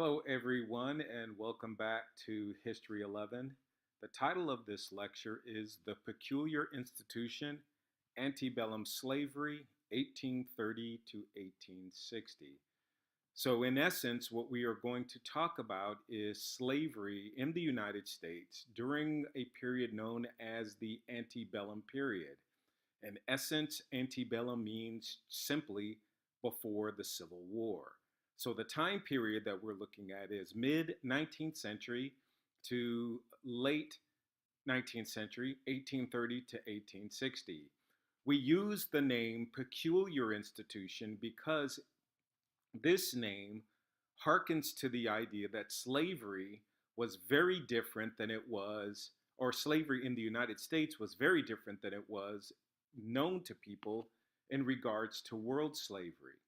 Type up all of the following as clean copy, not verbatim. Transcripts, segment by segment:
Hello, everyone, and welcome back to History 11. The title of this lecture is The Peculiar Institution, Antebellum Slavery, 1830 to 1860. So, in essence, what we are going to talk about is slavery in the United States during a period known as the antebellum period. In essence, antebellum means simply before the Civil War. So the time period that we're looking at is mid 19th century to late 19th century, 1830 to 1860. We use the name peculiar institution because this name harkens to the idea that slavery was very different than it was, or slavery in the United States was very different than it was known to people in regards to world slavery.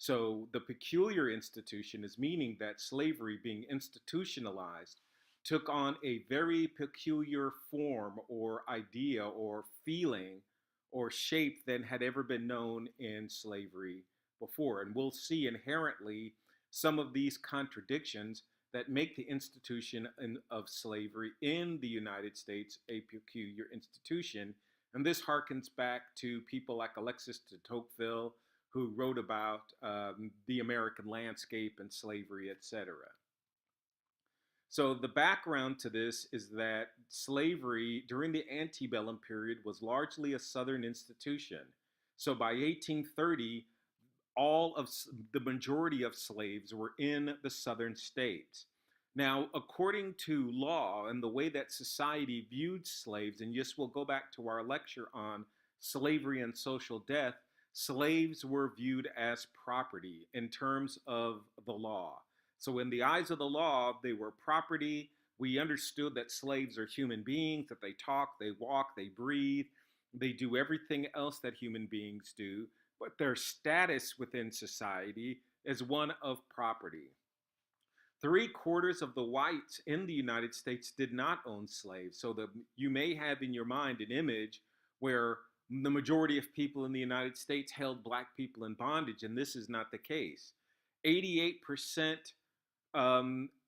So the peculiar institution is meaning that slavery being institutionalized took on a very peculiar form or idea or feeling or shape than had ever been known in slavery before. And we'll see inherently some of these contradictions that make the institution of slavery in the United States a peculiar institution. And this harkens back to people like Alexis de Tocqueville, who wrote about the American landscape and slavery, etc. So the background to this is that slavery during the antebellum period was largely a Southern institution. So by 1830, the majority of slaves were in the Southern states. Now, according to law and the way that society viewed slaves, and yes, we'll go back to our lecture on slavery and social death, slaves were viewed as property in terms of the law. So in the eyes of the law, they were property. We understood that slaves are human beings, that they talk, they walk, they breathe, they do everything else that human beings do, but their status within society is one of property. 3/4 of the whites in the United States did not own slaves. So you may have in your mind an image where the majority of people in the United States held black people in bondage, and this is not the case. 88%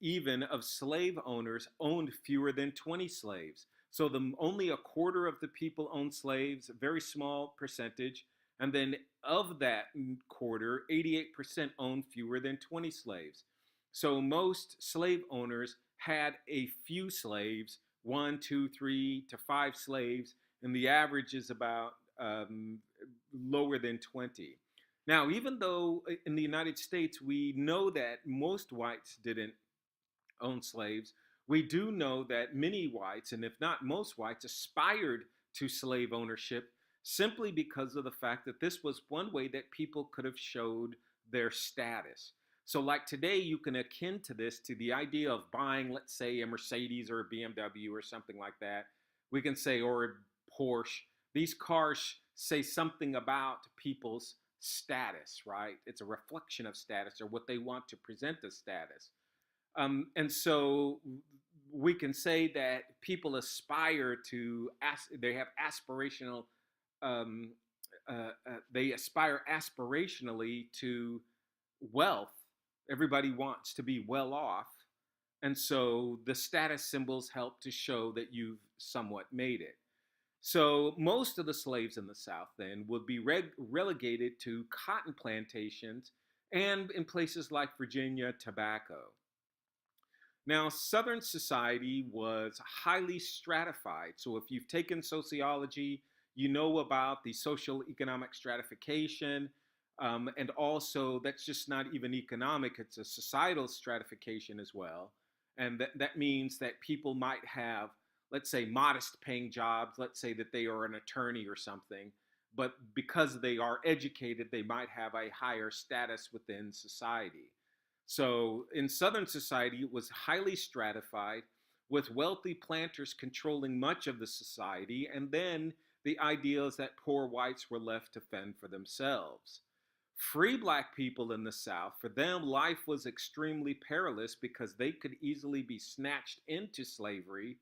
even of slave owners owned fewer than 20 slaves. So only 1/4 of the people owned slaves, a very small percentage, and then of that quarter, 88% owned fewer than 20 slaves. So most slave owners had a few slaves, 1, 2, 3 to 5 slaves, and the average is about lower than 20. Now, even though in the United States we know that most whites didn't own slaves, we do know that many whites, and if not most whites, aspired to slave ownership simply because of the fact that this was one way that people could have showed their status. So like today, you can akin to this to the idea of buying, let's say, a Mercedes or a BMW or something like that. We can say, or a Porsche. These cars say something about people's status, right? It's a reflection of status or what they want to present as status. And so we can say that people aspire to, they have aspirational, they aspire aspirationally to wealth. Everybody wants to be well off. And so the status symbols help to show that you've somewhat made it. So most of the slaves in the South then would be relegated to cotton plantations and in places like Virginia, tobacco. Now, Southern society was highly stratified. So if you've taken sociology, you know about the social economic stratification. And also, that's just not even economic, it's a societal stratification as well. And that means that people might have, let's say, modest paying jobs. Let's say that they are an attorney or something, but because they are educated, they might have a higher status within society. So in Southern society, it was highly stratified, with wealthy planters controlling much of the society, and then the idea is that poor whites were left to fend for themselves. Free black people in the South, for them, life was extremely perilous because they could easily be snatched into slavery,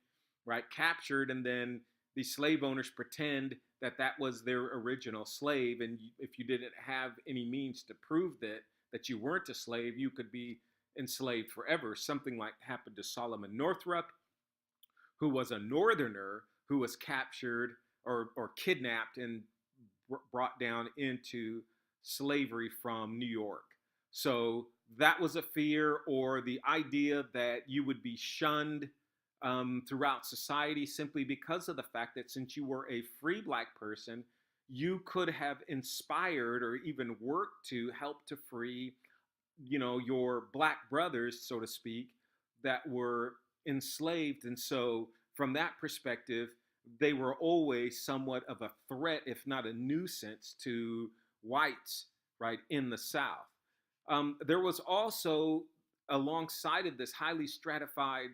right, captured, and then the slave owners pretend that that was their original slave. And if you didn't have any means to prove that you weren't a slave, you could be enslaved forever. Something like happened to Solomon Northup, who was a Northerner who was captured or kidnapped and brought down into slavery from New York. So that was a fear, or the idea that you would be shunned throughout society simply because of the fact that since you were a free black person, you could have inspired or even worked to help to free, your black brothers, so to speak, that were enslaved. And so, from that perspective, they were always somewhat of a threat, if not a nuisance, to whites, right, in the South. There was also, alongside of this highly stratified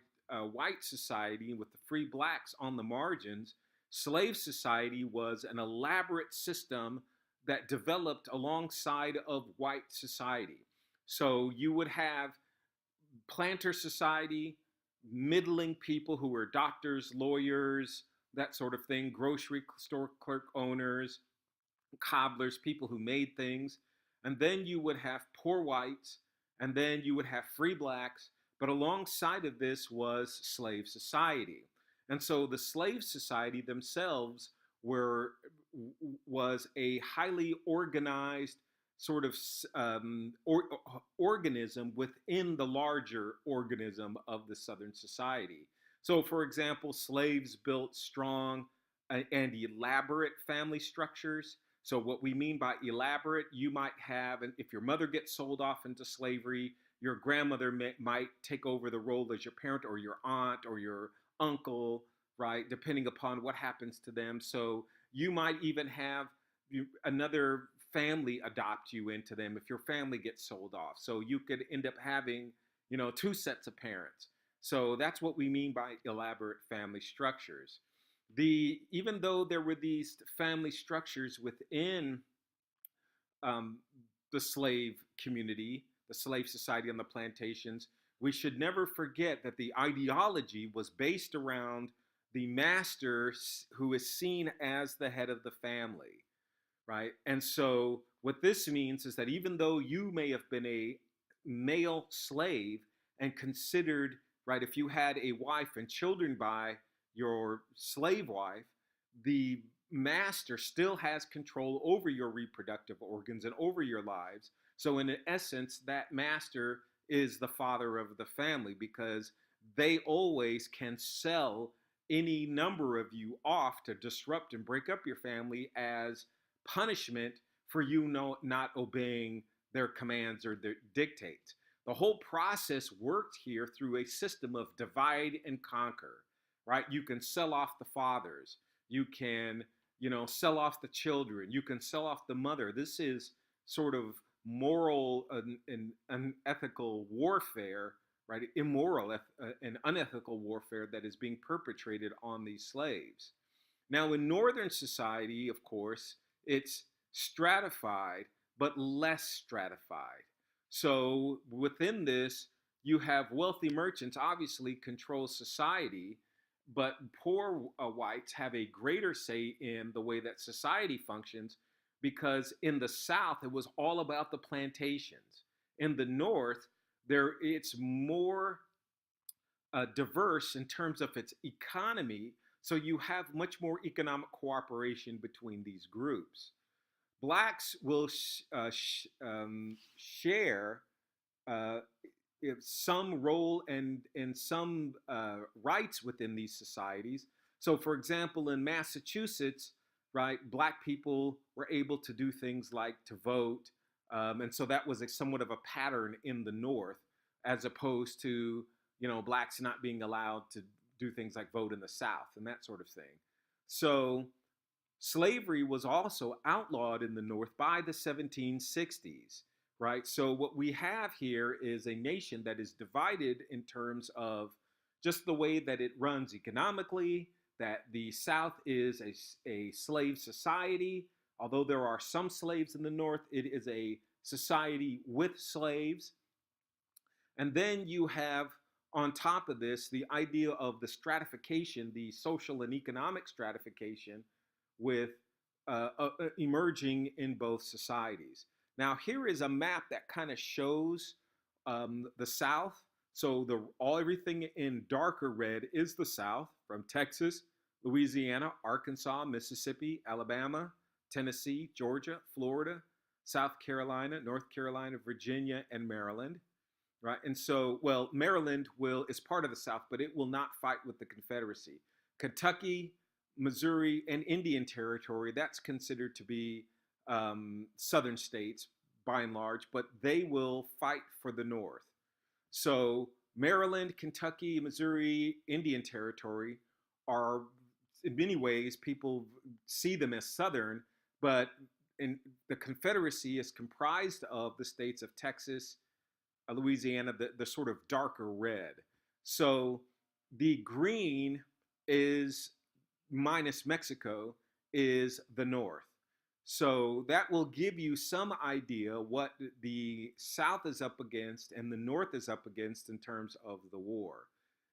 white society with the free blacks on the margins, slave society was an elaborate system that developed alongside of white society. So you would have planter society, middling people who were doctors, lawyers, that sort of thing, grocery store clerk owners, cobblers, people who made things. And then you would have poor whites, and then you would have free blacks. But alongside of this was slave society. And so the slave society themselves were was a highly organized sort of organism within the larger organism of the Southern society. So, for example, slaves built strong and elaborate family structures. So, what we mean by elaborate, you might have, and if your mother gets sold off into slavery, your grandmother might take over the role as your parent or your aunt or your uncle, right? Depending upon what happens to them. So, you might even have another family adopt you into them if your family gets sold off. So you could end up having, two sets of parents. So that's what we mean by elaborate family structures. Even though there were these family structures within um, the slave community, the slave society on the plantations, we should never forget that the ideology was based around the master who is seen as the head of the family, right? And so what this means is that even though you may have been a male slave and considered, right, if you had a wife and children by your slave wife, the master still has control over your reproductive organs and over your lives. So in essence, that master is the father of the family because they always can sell any number of you off to disrupt and break up your family as punishment for you not obeying their commands or their dictates. The whole process worked here through a system of divide and conquer, right? You can sell off the fathers. You can, sell off the children. You can sell off the mother. This is sort of moral and unethical warfare, right? Immoral and unethical warfare that is being perpetrated on these slaves. Now, in Northern society, of course, it's stratified, but less stratified. So within this, you have wealthy merchants obviously control society, but poor whites have a greater say in the way that society functions because in the South, it was all about the plantations. In the North, it's more diverse in terms of its economy, so you have much more economic cooperation between these groups. Blacks will share uh, some role and some rights within these societies. So, for example, in Massachusetts, right, black people were able to do things like to vote, and so that was somewhat of a pattern in the North, as opposed to blacks not being allowed to do things like vote in the South and that sort of thing. So slavery was also outlawed in the North by the 1760s, right? So what we have here is a nation that is divided in terms of just the way that it runs economically, that the South is a slave society. Although there are some slaves in the North, it is a society with slaves. And then you have, on top of this, the idea of the stratification, the social and economic stratification with emerging in both societies. Now, here is a map that kind of shows The South. So everything in darker red is the South, from Texas, Louisiana, Arkansas, Mississippi, Alabama, Tennessee, Georgia, Florida, South Carolina, North Carolina, Virginia, and Maryland. Right, and so, well, Maryland is part of the South, but it will not fight with the Confederacy. Kentucky, Missouri, and Indian Territory, that's considered to be southern states by and large, but they will fight for the North. So Maryland, Kentucky, Missouri, Indian Territory are, in many ways, people see them as Southern, but in the Confederacy is comprised of the states of Texas, Louisiana, the sort of darker red. So the green is minus Mexico is the North. So that will give you some idea what the South is up against and the North is up against in terms of the war.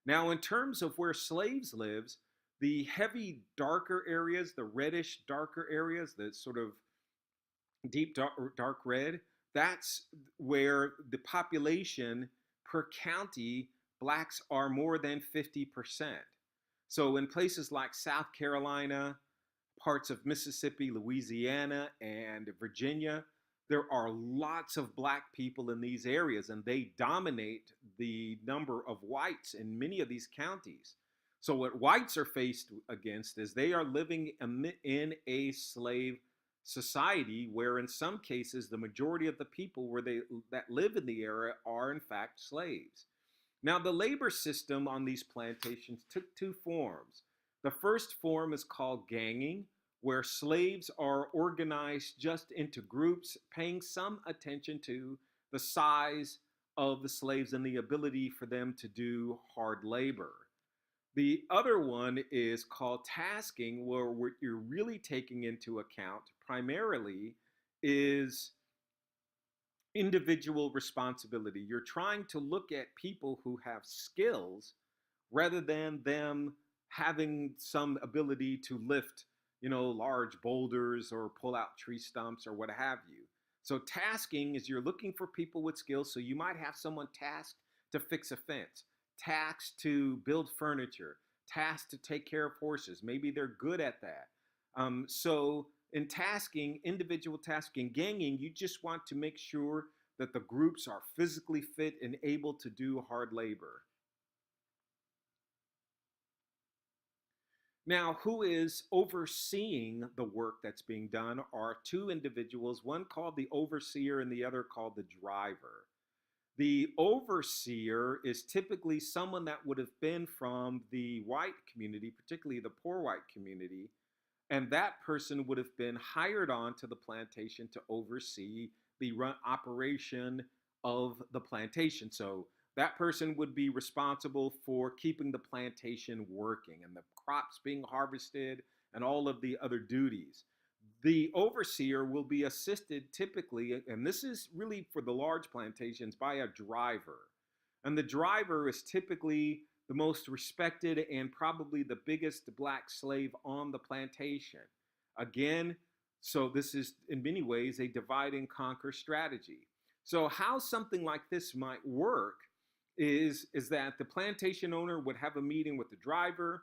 Now, in terms of where slaves lives, the heavy darker areas, the reddish darker areas, the sort of deep dark red, that's where the population per county, blacks are more than 50%. So in places like South Carolina, parts of Mississippi, Louisiana, and Virginia, there are lots of black people in these areas, and they dominate the number of whites in many of these counties. So what whites are faced against is they are living in a slave society where in some cases the majority of the people that live in the area are in fact slaves. Now the labor system on these plantations took two forms. The first form is called ganging, where slaves are organized just into groups, paying some attention to the size of the slaves and the ability for them to do hard labor. The other one is called tasking, where what you're really taking into account primarily is individual responsibility. You're trying to look at people who have skills rather than them having some ability to lift, large boulders or pull out tree stumps or what have you. So tasking is you're looking for people with skills. So you might have someone tasked to fix a fence, tasked to build furniture, tasked to take care of horses. Maybe they're good at that. So in tasking, individual tasking, ganging, you just want to make sure that the groups are physically fit and able to do hard labor. Now, who is overseeing the work that's being done are two individuals, one called the overseer and the other called the driver. The overseer is typically someone that would have been from the white community, particularly the poor white community, and that person would have been hired on to the plantation to oversee the operation of the plantation. So that person would be responsible for keeping the plantation working and the crops being harvested and all of the other duties. The overseer will be assisted typically, and this is really for the large plantations, by a driver. And the driver is typically the most respected and probably the biggest black slave on the plantation. Again, so this is in many ways a divide and conquer strategy. So how something like this might work is that the plantation owner would have a meeting with the driver,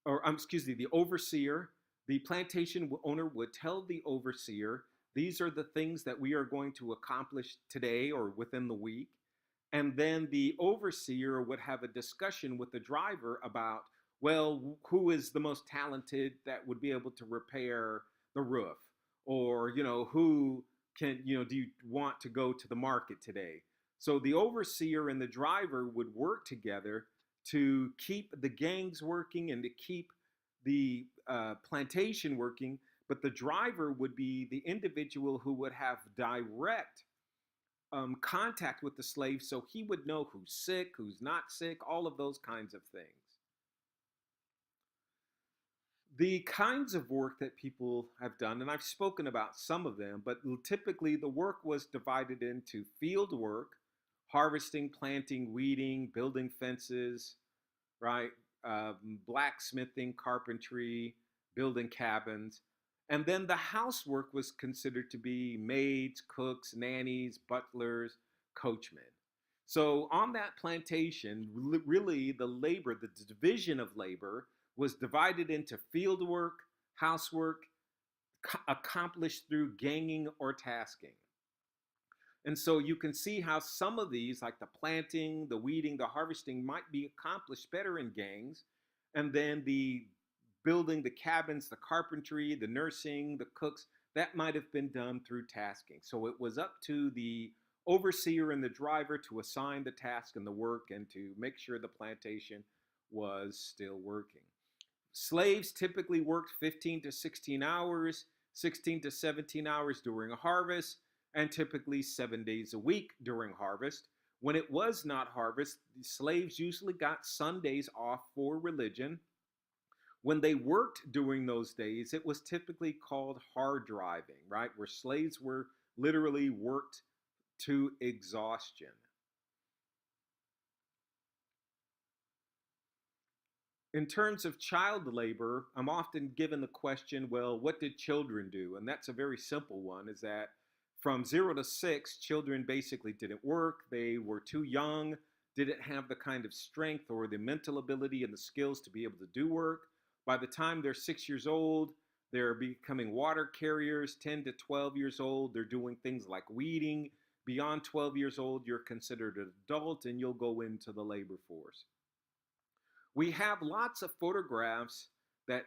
or excuse me, the overseer. The plantation owner would tell the overseer, these are the things that we are going to accomplish today or within the week. And then the overseer would have a discussion with the driver about, well, who is the most talented that would be able to repair the roof? Or, who can, do you want to go to the market today? So the overseer and the driver would work together to keep the gangs working and to keep the plantation working, but the driver would be the individual who would have direct contact with the slave, so he would know who's sick, who's not sick, all of those kinds of things. The kinds of work that people have done, and I've spoken about some of them, but typically the work was divided into field work, harvesting, planting, weeding, building fences, right? Blacksmithing, carpentry, building cabins. And then the housework was considered to be maids, cooks, nannies, butlers, coachmen. So on that plantation, really the labor, the division of labor was divided into field work, housework, accomplished through ganging or tasking. And so you can see how some of these, like the planting, the weeding, the harvesting, might be accomplished better in gangs. And then the building the cabins, the carpentry, the nursing, the cooks, that might have been done through tasking. So it was up to the overseer and the driver to assign the task and the work and to make sure the plantation was still working. Slaves typically worked 15 to 16 hours, 16 to 17 hours during a harvest, and typically 7 days a week during harvest. When it was not harvest, the slaves usually got Sundays off for religion. When they worked during those days, it was typically called hard driving, right? Where slaves were literally worked to exhaustion. In terms of child labor, I'm often given the question, well, what did children do? And that's a very simple one, is that from 0 to 6, children basically didn't work. They were too young, didn't have the kind of strength or the mental ability and the skills to be able to do work. By the time they're 6 years old, they're becoming water carriers. 10 to 12 years old, they're doing things like weeding. Beyond 12 years old, you're considered an adult and you'll go into the labor force. We have lots of photographs that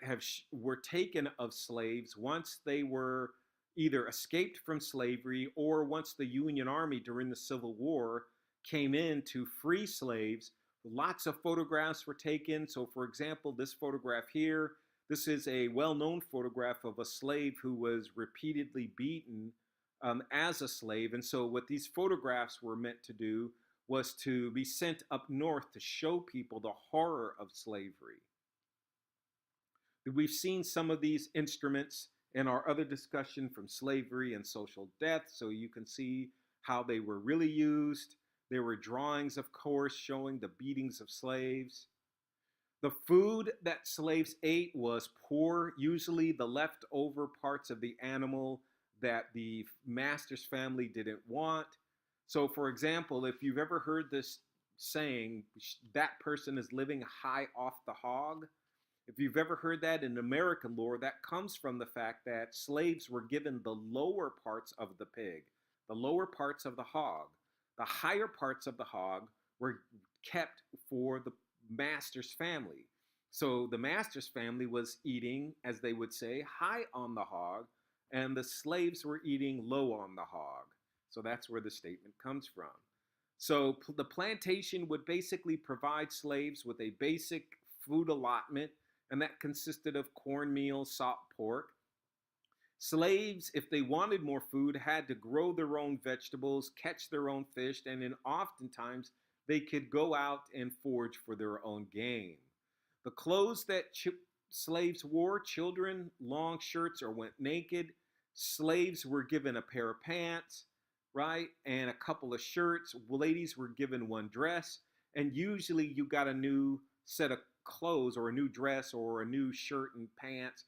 were taken of slaves once they were either escaped from slavery or once the Union Army during the Civil War came in to free slaves. Lots of photographs were taken. So for example, this photograph here, this is a well-known photograph of a slave who was repeatedly beaten as a slave. And so what these photographs were meant to do was to be sent up north to show people the horror of slavery. We've seen some of these instruments in our other discussion from slavery and social death, so you can see how they were really used. There were drawings, of course, showing the beatings of slaves. The food that slaves ate was poor, usually the leftover parts of the animal that the master's family didn't want. So for example, if you've ever heard this saying, that person is living high off the hog, if you've ever heard that in American lore, that comes from the fact that slaves were given the lower parts of the pig, the lower parts of the hog. The higher parts of the hog were kept for the master's family. So the master's family was eating, as they would say, high on the hog, and the slaves were eating low on the hog. So that's where the statement comes from. So the plantation would basically provide slaves with a basic food allotment, and that consisted of cornmeal, salt pork. Slaves, if they wanted more food, had to grow their own vegetables, catch their own fish, and then oftentimes they could go out and forage for their own game. The clothes that slaves wore, children, long shirts or went naked. Slaves were given a pair of pants, right, and a couple of shirts. Ladies were given one dress, and usually you got a new set of clothes or a new dress or a new shirt and pants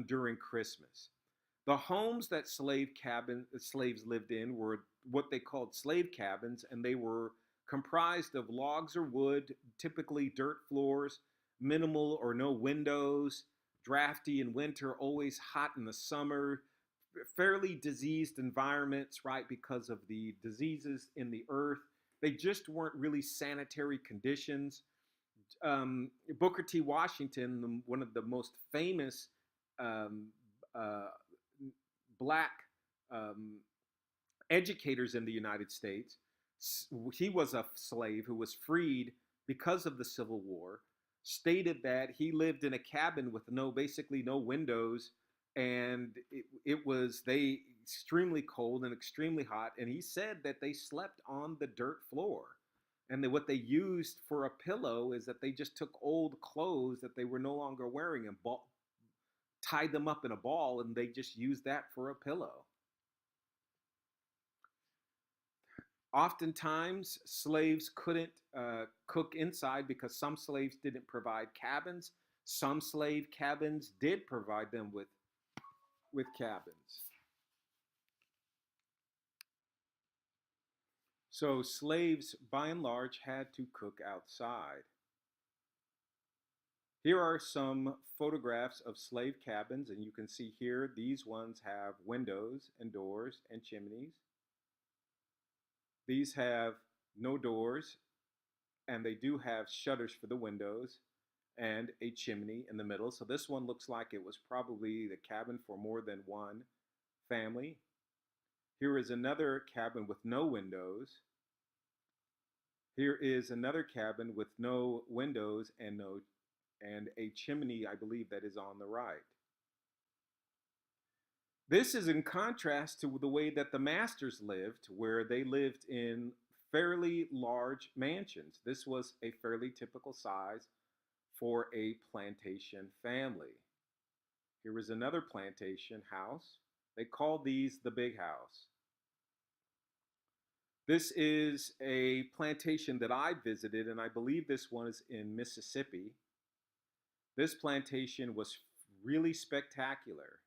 during Christmas. The homes that slaves lived in were what they called slave cabins, and they were comprised of logs or wood, typically dirt floors, minimal or no windows, drafty in winter, always hot in the summer, fairly diseased environments, right, because of the diseases in the earth. They just weren't really sanitary conditions. Booker T. Washington, one of the most famous black educators in the United States, he was a slave who was freed because of the Civil War, stated that he lived in a cabin with basically no windows, and it was extremely cold and extremely hot, and he said that they slept on the dirt floor. And then what they used for a pillow is that they just took old clothes that they were no longer wearing and tied them up in a ball, and they just used that for a pillow. Oftentimes, slaves couldn't cook inside because some slaves didn't provide cabins. Some slave cabins did provide them with cabins. So slaves, by and large, had to cook outside. Here are some photographs of slave cabins, and you can see here these ones have windows and doors and chimneys. These have no doors, and they do have shutters for the windows and a chimney in the middle. So this one looks like it was probably the cabin for more than one family. Here is another cabin with no windows. Here is another cabin with no windows and a chimney, I believe, that is on the right. This is in contrast to the way that the masters lived, where they lived in fairly large mansions. This was a fairly typical size for a plantation family. Here is another plantation house. They called these the big house. This is a plantation that I visited, and I believe this one is in Mississippi. This plantation was really spectacular.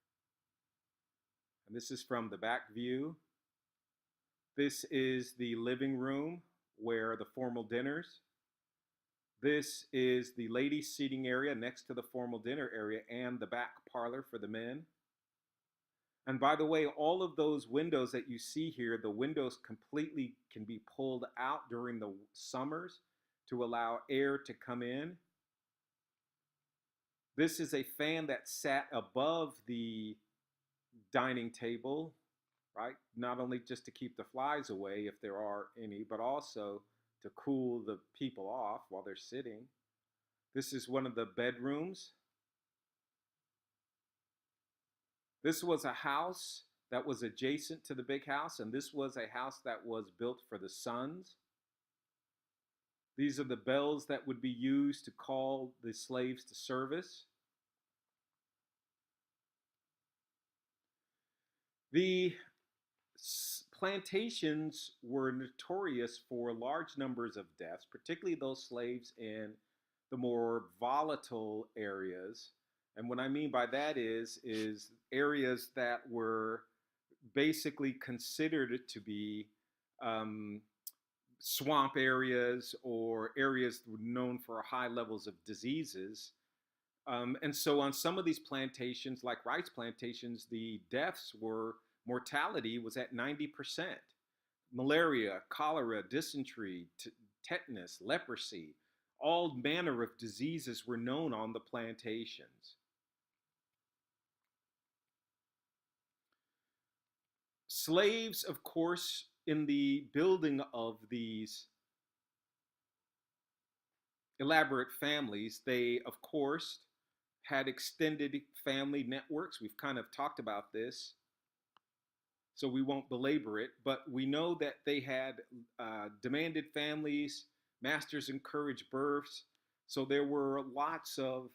And this is from the back view. This is the living room where the formal dinners. This is the ladies' seating area next to the formal dinner area and the back parlor for the men. And by the way, all of those windows that you see here, the windows completely can be pulled out during the summers to allow air to come in. This is a fan that sat above the dining table, right? Not only just to keep the flies away if there are any, but also to cool the people off while they're sitting. This is one of the bedrooms. This was a house that was adjacent to the big house, and this was a house that was built for the sons. These are the bells that would be used to call the slaves to service. The plantations were notorious for large numbers of deaths, particularly those slaves in the more volatile areas. And what I mean by that is areas that were basically considered to be swamp areas or areas known for high levels of diseases. And so on some of these plantations, like rice plantations, the mortality was at 90%. Malaria, cholera, dysentery, tetanus, leprosy, all manner of diseases were known on the plantations. Slaves, of course, in the building of these elaborate families, they, of course, had extended family networks. We've kind of talked about this, so we won't belabor it, but we know that they had demanded families, masters encouraged births, so there were lots of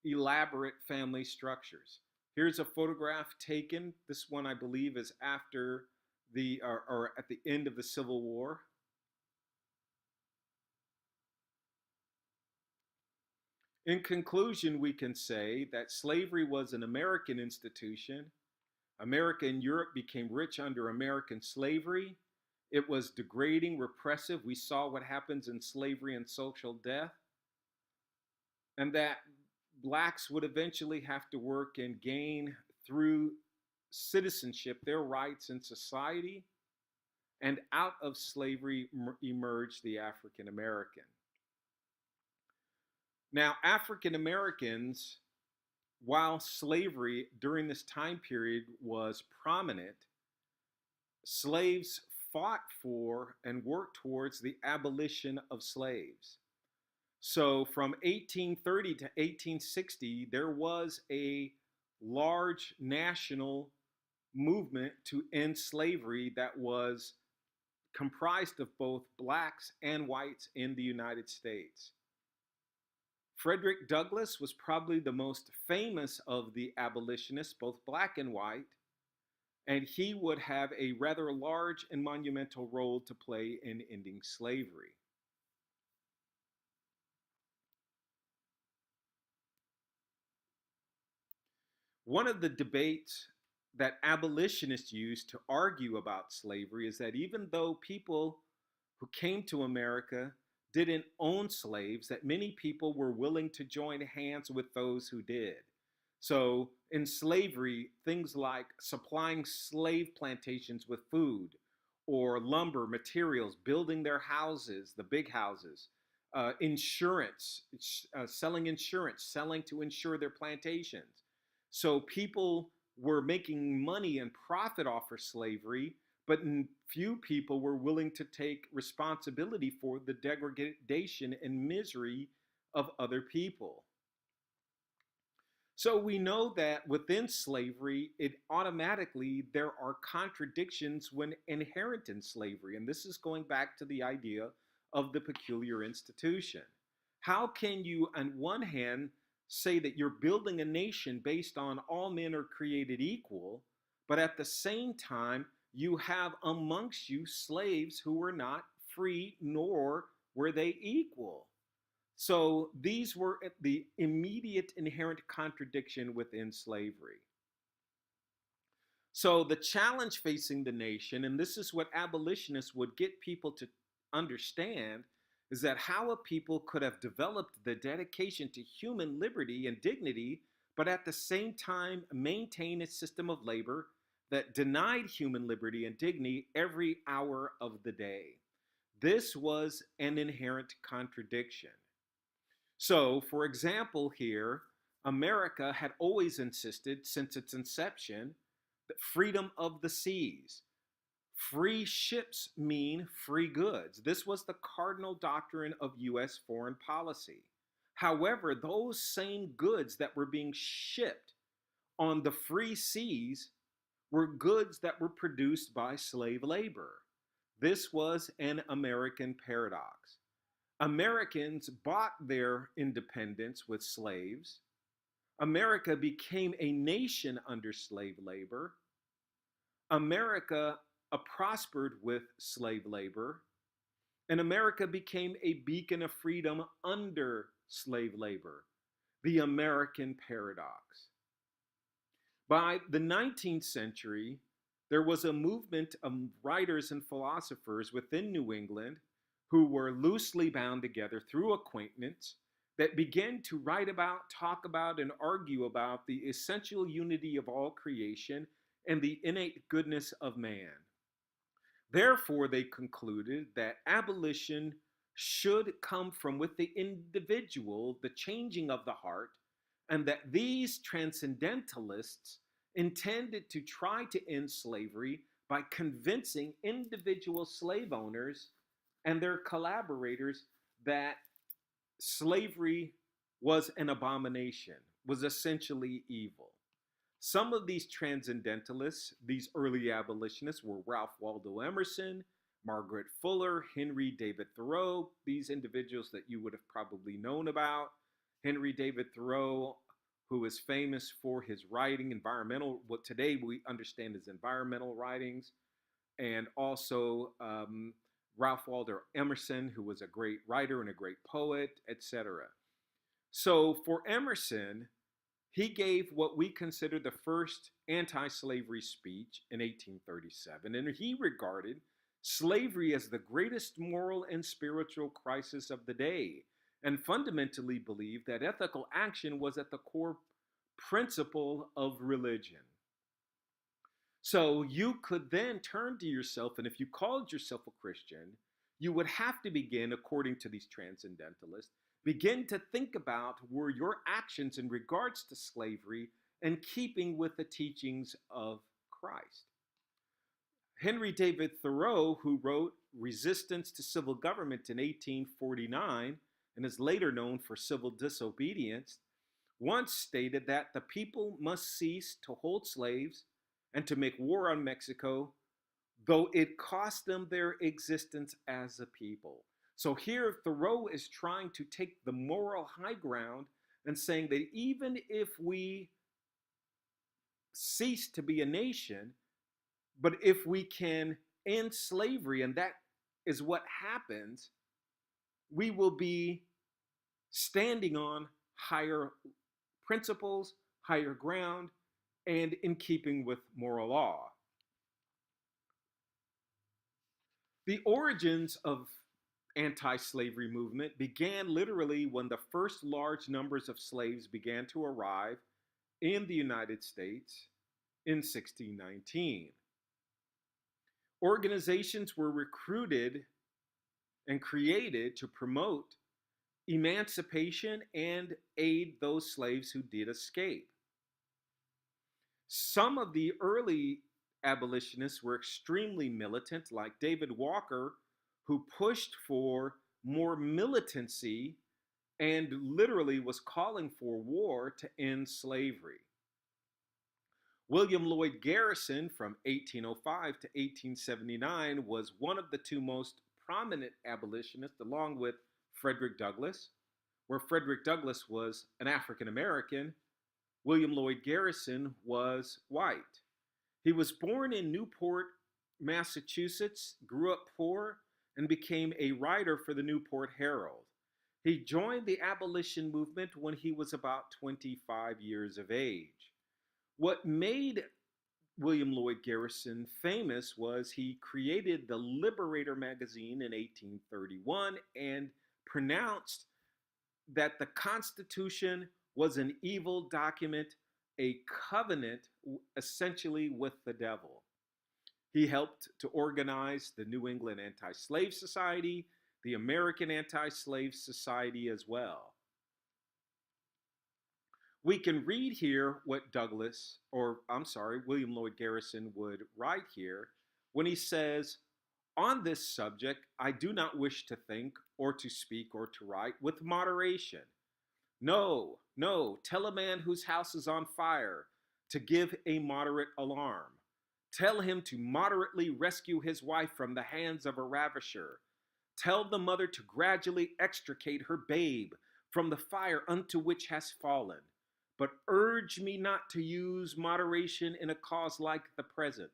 elaborate family structures. Here's a photograph taken. This one, I believe, is after or at the end of the Civil War. In conclusion, we can say that slavery was an American institution. America and Europe became rich under American slavery. It was degrading, repressive. We saw what happens in slavery and social death. And that blacks would eventually have to work and gain through citizenship their rights in society. And out of slavery emerged the African American. Now, African Americans, while slavery during this time period was prominent, slaves fought for and worked towards the abolition of slaves. So from 1830 to 1860, there was a large national movement to end slavery that was comprised of both blacks and whites in the United States. Frederick Douglass was probably the most famous of the abolitionists, both black and white, and he would have a rather large and monumental role to play in ending slavery. One of the debates that abolitionists use to argue about slavery is that even though people who came to America didn't own slaves, that many people were willing to join hands with those who did. So, in slavery, things like supplying slave plantations with food or lumber, materials, building their houses, the big houses, insurance, selling insurance, selling to insure their plantations. So, people were making money and profit off of slavery, but few people were willing to take responsibility for the degradation and misery of other people. So we know that within slavery, it automatically there are contradictions when inherent in slavery. And this is going back to the idea of the peculiar institution. How can you, on one hand, say that you're building a nation based on all men are created equal, but at the same time, you have amongst you slaves who were not free, nor were they equal? So these were the immediate inherent contradiction within slavery. So the challenge facing the nation, and this is what abolitionists would get people to understand, is that how a people could have developed the dedication to human liberty and dignity, but at the same time maintain a system of labor that denied human liberty and dignity every hour of the day. This was an inherent contradiction. So, for example, here, America had always insisted since its inception that freedom of the seas. Free ships mean free goods. This was the cardinal doctrine of U.S. foreign policy. However, those same goods that were being shipped on the free seas were goods that were produced by slave labor. This was an American paradox. Americans bought their independence with slaves. America became a nation under slave labor. America prospered with slave labor. And America became a beacon of freedom under slave labor, the American paradox. By the 19th century, there was a movement of writers and philosophers within New England who were loosely bound together through acquaintance that began to write about, talk about, and argue about the essential unity of all creation and the innate goodness of man. Therefore, they concluded that abolition should come from with the individual, the changing of the heart, and that these transcendentalists intended to try to end slavery by convincing individual slave owners and their collaborators that slavery was an abomination, was essentially evil. Some of these transcendentalists, these early abolitionists, were Ralph Waldo Emerson, Margaret Fuller, Henry David Thoreau, these individuals that you would have probably known about. Henry David Thoreau, who is famous for his writing, what today we understand as environmental writings, and also Ralph Waldo Emerson, who was a great writer and a great poet, etc. So for Emerson, he gave what we consider the first anti-slavery speech in 1837, and he regarded slavery as the greatest moral and spiritual crisis of the day, and fundamentally believed that ethical action was at the core principle of religion. So you could then turn to yourself, and if you called yourself a Christian, you would have to begin, according to these transcendentalists, begin to think about were your actions in regards to slavery in keeping with the teachings of Christ. Henry David Thoreau, who wrote Resistance to Civil Government in 1849 and is later known for civil disobedience, once stated that the people must cease to hold slaves and to make war on Mexico, though it cost them their existence as a people. So here Thoreau is trying to take the moral high ground and saying that even if we cease to be a nation, but if we can end slavery, and that is what happens, we will be standing on higher principles, higher ground, and in keeping with moral law. The origins of anti-slavery movement began literally when the first large numbers of slaves began to arrive in the United States in 1619. Organizations were recruited and created to promote emancipation and aid those slaves who did escape. Some of the early abolitionists were extremely militant, like David Walker, who pushed for more militancy and literally was calling for war to end slavery. William Lloyd Garrison, from 1805 to 1879, was one of the two most prominent abolitionists, along with Frederick Douglass, where Frederick Douglass was an African American. William Lloyd Garrison was white. He was born in Newport, Massachusetts, grew up poor, and became a writer for the Newport Herald. He joined the abolition movement when he was about 25 years of age. What made William Lloyd Garrison famous was he created the Liberator magazine in 1831 and pronounced that the Constitution was an evil document, a covenant essentially with the devil. He helped to organize the New England Anti-Slave Society, the American Anti-Slave Society as well. We can read here what William Lloyd Garrison would write here when he says, "On this subject, I do not wish to think or to speak or to write with moderation. No, no, tell a man whose house is on fire to give a moderate alarm. Tell him to moderately rescue his wife from the hands of a ravisher. Tell the mother to gradually extricate her babe from the fire unto which has fallen. But urge me not to use moderation in a cause like the present.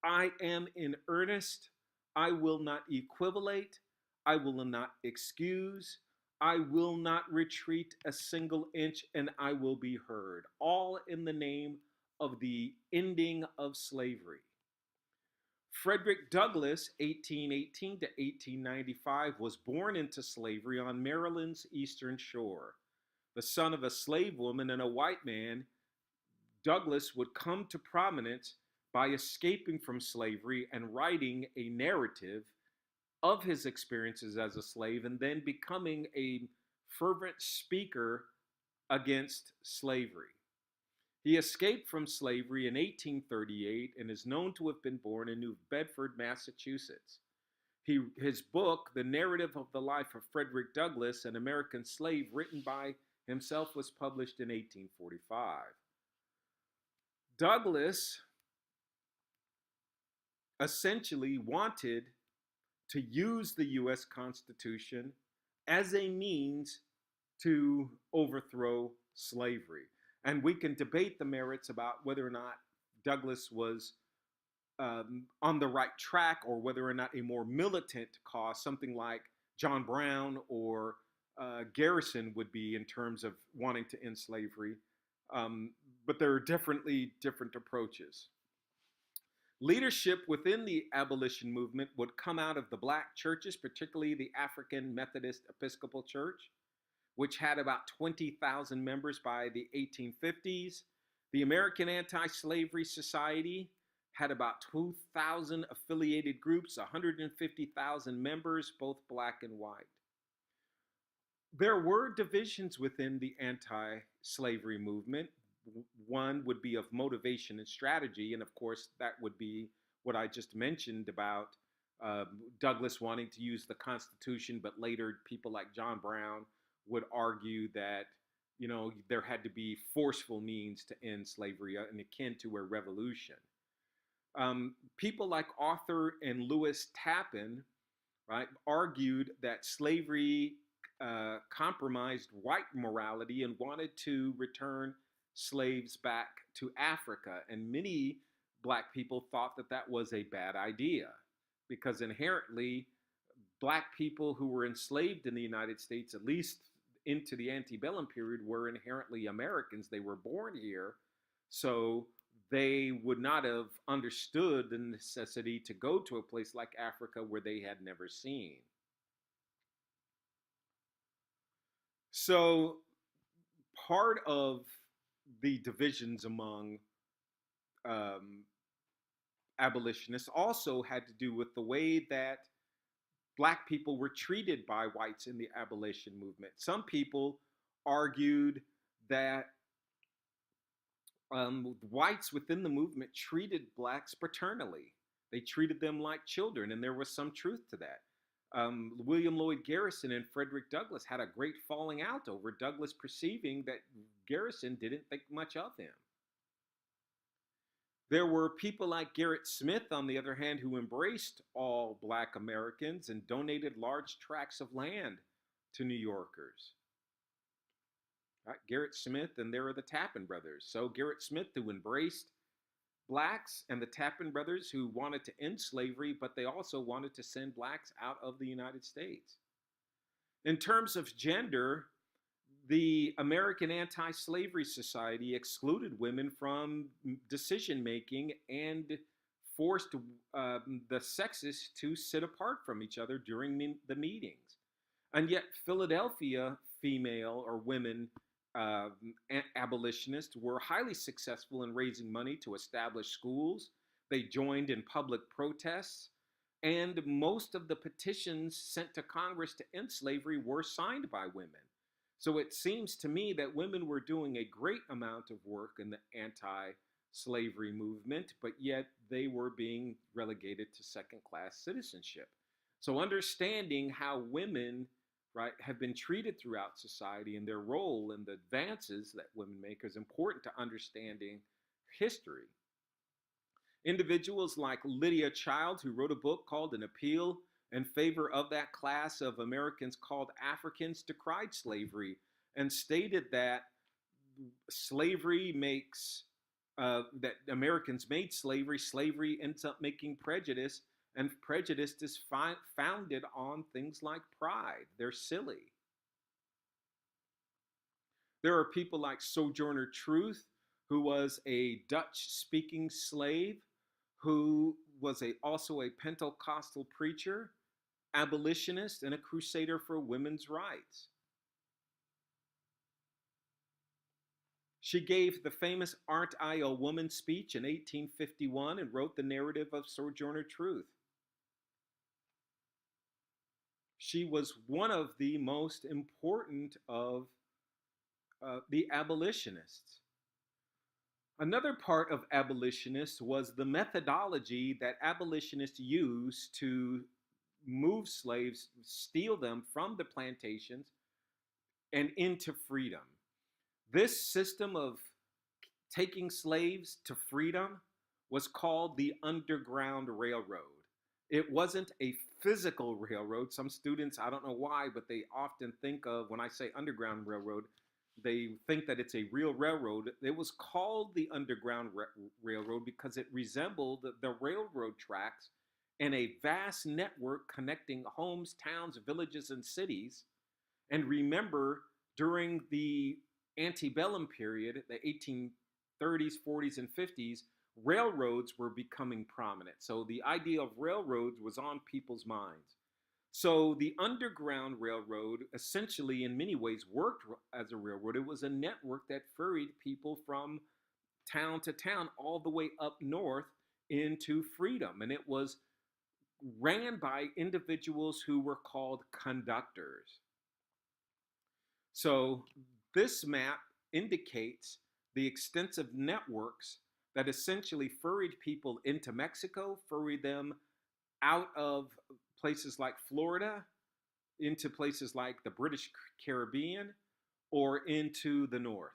I am in earnest. I will not equivocate. I will not excuse. I will not retreat a single inch, and I will be heard, all in the name of the ending of slavery." Frederick Douglass, 1818 to 1895, was born into slavery on Maryland's eastern shore. The son of a slave woman and a white man, Douglass would come to prominence by escaping from slavery and writing a narrative of his experiences as a slave, and then becoming a fervent speaker against slavery. He escaped from slavery in 1838 and is known to have been born in New Bedford, Massachusetts. His book, The Narrative of the Life of Frederick Douglass, an American Slave, written by himself, was published in 1845. Douglass essentially wanted to use the U.S. Constitution as a means to overthrow slavery. And we can debate the merits about whether or not Douglass was on the right track, or whether or not a more militant cause, something like John Brown or Garrison, would be in terms of wanting to end slavery. But there are definitely different approaches. Leadership within the abolition movement would come out of the black churches, particularly the African Methodist Episcopal Church, which had about 20,000 members by the 1850s. The American Anti-Slavery Society had about 2,000 affiliated groups, 150,000 members, both black and white. There were divisions within the anti-slavery movement. One would be of motivation and strategy, and of course that would be what I just mentioned about Douglass wanting to use the Constitution, but later people like John Brown would argue that, you know, there had to be forceful means to end slavery, and akin to a revolution. People like Arthur and Lewis Tappan, right, argued that slavery compromised white morality and wanted to return slaves back to Africa. And many black people thought that that was a bad idea, because inherently black people who were enslaved in the United States, at least into the antebellum period, were inherently Americans. They were born here. So they would not have understood the necessity to go to a place like Africa where they had never seen. So, part of the divisions among um, abolitionists also had to do with the way that black people were treated by whites in the abolition movement. Some people argued that whites within the movement treated blacks paternally. They treated them like children, and there was some truth to that. William Lloyd Garrison and Frederick Douglass had a great falling out over Douglass perceiving that Garrison didn't think much of him. There were people like Gerrit Smith, on the other hand, who embraced all black Americans and donated large tracts of land to New Yorkers. Right? Gerrit Smith, and there are the Tappan brothers. So Gerrit Smith, who embraced blacks, and the Tappan brothers, who wanted to end slavery, but they also wanted to send blacks out of the United States. In terms of gender, the American Anti-Slavery Society excluded women from decision making and forced the sexes to sit apart from each other during the meetings. And yet, Philadelphia female or women abolitionists were highly successful in raising money to establish schools. They joined in public protests, and most of the petitions sent to Congress to end slavery were signed by women. So it seems to me that women were doing a great amount of work in the anti-slavery movement, but yet they were being relegated to second-class citizenship. So understanding how women, right, have been treated throughout society and their role and the advances that women make is important to understanding history. Individuals like Lydia Child, who wrote a book called An Appeal in favor of that class of Americans called Africans, decried slavery and stated that slavery makes, that Americans made slavery, slavery ends up making prejudice, and prejudice is founded on things like pride. They're silly. There are people like Sojourner Truth, who was a Dutch-speaking slave, who was also a Pentecostal preacher, abolitionist, and a crusader for women's rights. She gave the famous Aren't I a Woman speech in 1851 and wrote the narrative of Sojourner Truth. She was one of the most important of the abolitionists. Another part of abolitionists was the methodology that abolitionists used to move slaves, steal them from the plantations and into freedom. This system of taking slaves to freedom was called the Underground Railroad. It wasn't a physical railroad. Some students, I don't know why, but they often think of, when I say Underground Railroad, they think that it's a real railroad. It was called the Underground Railroad because it resembled the railroad tracks and a vast network connecting homes, towns, villages, and cities. And remember, during the antebellum period, the 1830s, 40s, and 50s, railroads were becoming prominent. So the idea of railroads was on people's minds. So the Underground Railroad essentially in many ways worked as a railroad. It was a network that ferried people from town to town all the way up north into freedom. And it was ran by individuals who were called conductors. So this map indicates the extensive networks that essentially ferried people into Mexico, ferried them out of places like Florida into places like the British Caribbean or into the north.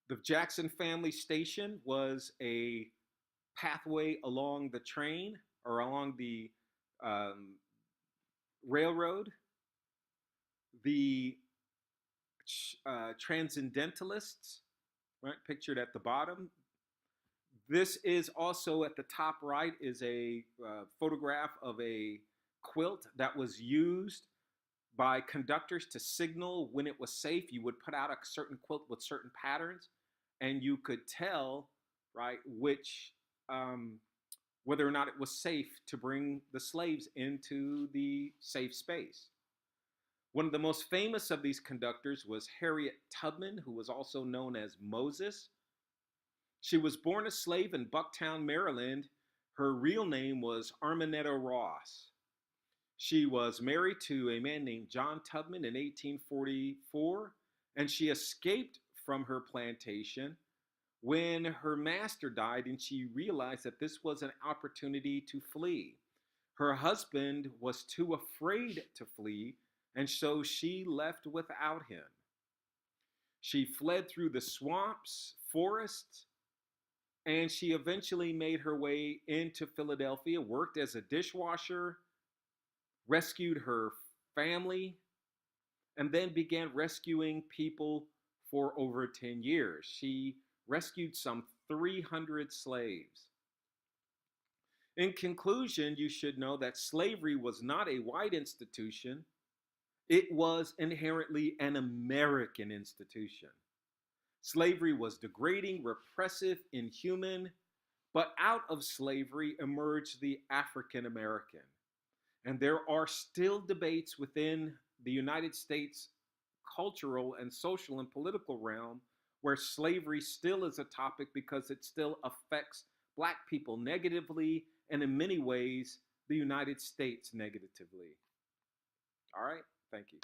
The Jackson Family Station was a pathway along the train or along the railroad. The Transcendentalists, right, pictured at the bottom. This is also at the top right is a photograph of a quilt that was used by conductors to signal when it was safe. You would put out a certain quilt with certain patterns, and you could tell, right, which whether or not it was safe to bring the slaves into the safe space. One of the most famous of these conductors was Harriet Tubman, who was also known as Moses. She was born a slave in Bucktown, Maryland. Her real name was Arminetta Ross. She was married to a man named John Tubman in 1844, and she escaped from her plantation when her master died, and she realized that this was an opportunity to flee. Her husband was too afraid to flee, and so she left without him. She fled through the swamps, forests, and she eventually made her way into Philadelphia, worked as a dishwasher, rescued her family, and then began rescuing people for over 10 years. She rescued some 300 slaves. In conclusion, you should know that slavery was not a white institution. It was inherently an American institution. Slavery was degrading, repressive, inhuman, but out of slavery emerged the African American. And there are still debates within the United States cultural and social and political realm where slavery still is a topic because it still affects Black people negatively, and in many ways, the United States negatively. All right, thank you.